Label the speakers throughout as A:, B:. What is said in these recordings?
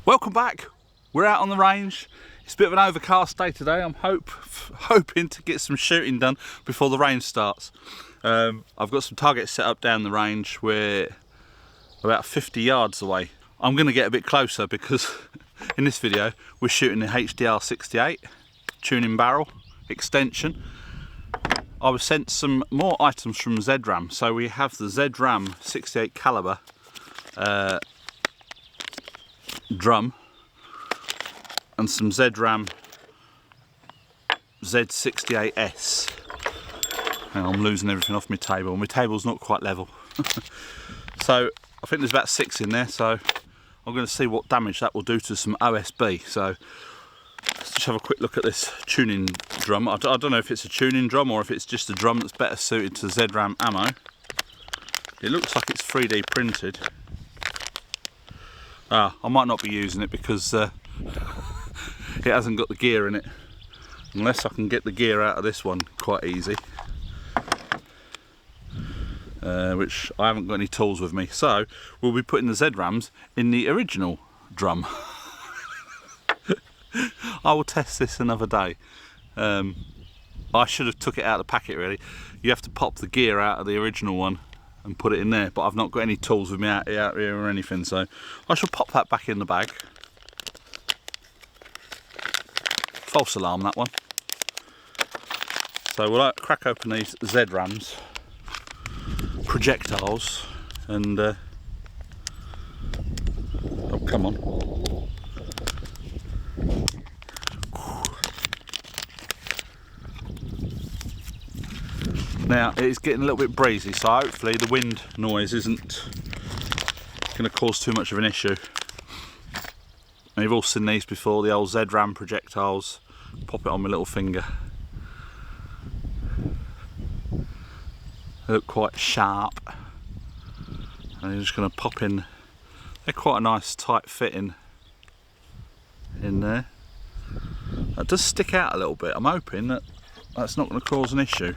A: Welcome back. We're out on the range. It's a bit of an overcast day today. I'm hoping to get some shooting done before the rain starts. I've got some targets set up down the range. We're about 50 yards away. I'm going to get a bit closer because in this video we're shooting the HDR.68 tuning barrel extension. I was sent some more items from ZRAM. So we have the ZRAM 68 caliber drum and some ZRAM Z68S. Hang on, I'm losing everything off my table. My table's not quite level. So I think there's about 6 in there, so I'm going to see what damage that will do to some OSB. So let's just have a quick look at this tuning drum. I don't know if it's a tuning drum or if it's just a drum that's better suited to ZRAM ammo. It looks like it's 3D printed. I might not be using it because it hasn't got the gear in it, unless I can get the gear out of this one quite easy, which I haven't got any tools with me. So we'll be putting the ZRAMs in the original drum. I will test this another day. I should have took it out of the packet really. You have to pop the gear out of the original one and put it in there, but I've not got any tools with me out here or anything, so I shall pop that back in the bag. False alarm, that one. So we'll crack open these ZRAMs, Projectiles, and oh, come on. Now it's getting a little bit breezy, so hopefully the wind noise isn't going to cause too much of an issue. And you've all seen these before, the old ZRAM Projectiles. Pop it on my little finger. They look quite sharp. And you're just going to pop in. They're quite a nice tight fitting in there. That does stick out a little bit. I'm hoping that that's not going to cause an issue.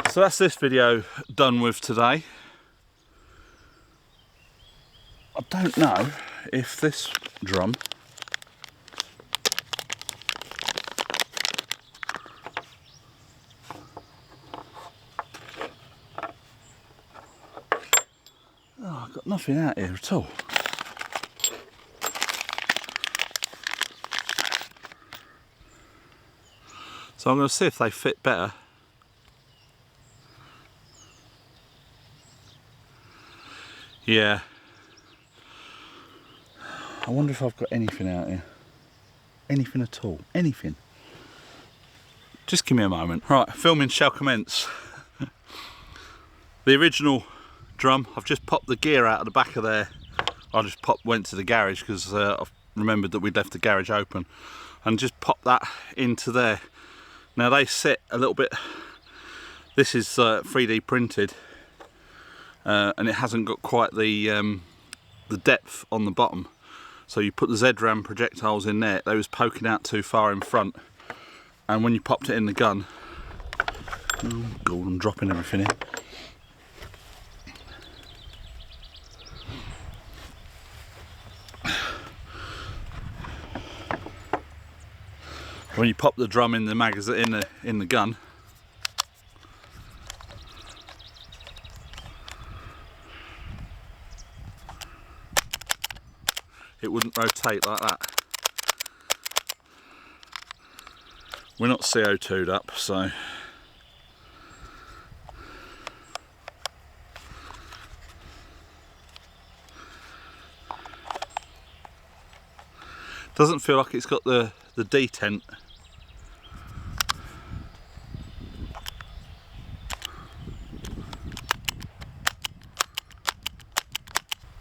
A: So that's this video done with today. I don't know if this drum I've got nothing out here at all. So I'm going to see if they fit better. Yeah. I wonder if I've got anything out here. Anything at all. Anything. Just give me a moment. Right, filming shall commence. The original drum, I've just popped the gear out of the back of there. I just went to the garage because I've remembered that we'd left the garage open. And just popped that into there. Now they sit a little bit, this is 3D printed. And it hasn't got quite the depth on the bottom, so you put the ZRAM Projectiles in there, they was poking out too far in front, and when you popped it in the gun, oh god, I'm dropping everything in. When you pop the drum in the magazine in the gun, it wouldn't rotate like that. We're not CO2'd up, so doesn't feel like it's got the detent.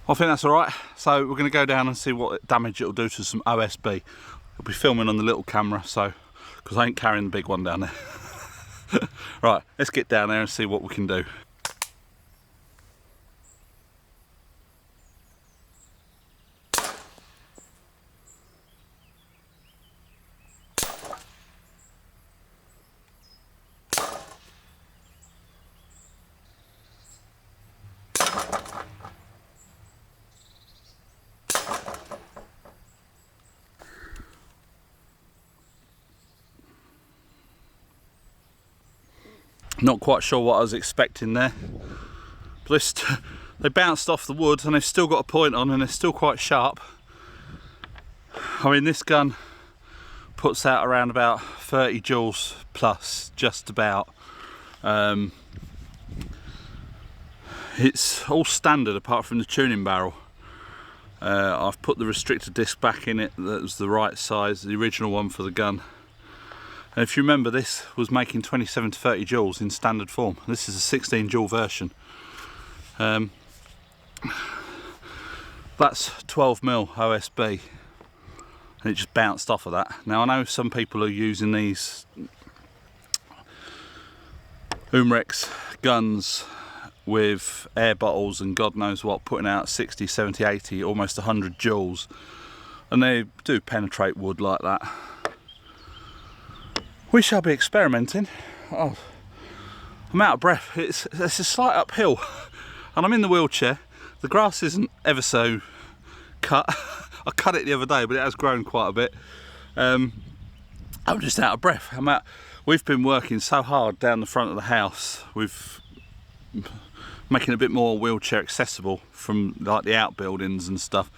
A: I think that's alright, so we're going to go down and see what damage it'll do to some OSB. I'll be filming on the little camera, so because I ain't carrying the big one down there. Right, let's get down there and see what we can do. Not quite sure what I was expecting there. But they bounced off the wood and they've still got a point on and they're still quite sharp. I mean, this gun puts out around about 30 joules plus, just about. It's all standard apart from the tuning barrel. I've put the restrictor disc back in it. That was the right size, the original one for the gun. And if you remember, this was making 27 to 30 joules in standard form. This is a 16 joule version. That's 12mm OSB, and it just bounced off of that. Now I know some people are using these Umrex guns with air bottles and God knows what, putting out 60, 70, 80, almost 100 joules, and they do penetrate wood like that. We shall be experimenting. Oh, I'm out of breath. It's a slight uphill and I'm in the wheelchair. The grass isn't ever so cut. I cut it the other day, but it has grown quite a bit. I'm just out of breath. We've been working so hard down the front of the house with making it a bit more wheelchair accessible from like the outbuildings and stuff,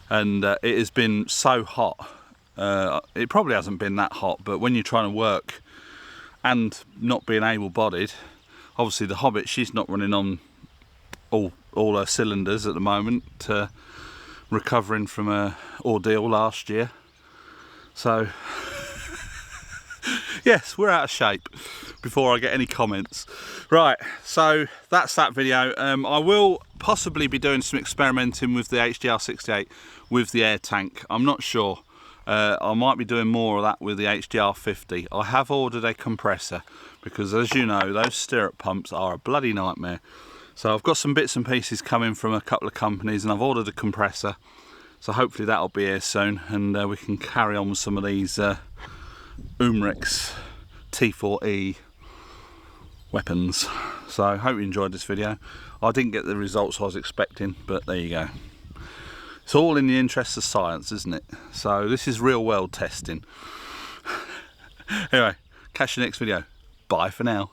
A: and it has been so hot. It probably hasn't been that hot, but when you're trying to work and not being able-bodied, obviously the Hobbit, she's not running on all her cylinders at the moment, recovering from a ordeal last year. So yes, we're out of shape before I get any comments. Right, so that's that video. I will possibly be doing some experimenting with the HDR.68 with the air tank. I'm not sure. I might be doing more of that with the HDR50. I have ordered a compressor because, as you know, those stirrup pumps are a bloody nightmare. So I've got some bits and pieces coming from a couple of companies and I've ordered a compressor. So hopefully that'll be here soon and we can carry on with some of these Umrex T4E weapons. So I hope you enjoyed this video. I didn't get the results I was expecting, but there you go. It's all in the interest of science, isn't it? So this is real world testing. Anyway, catch you next video. Bye for now.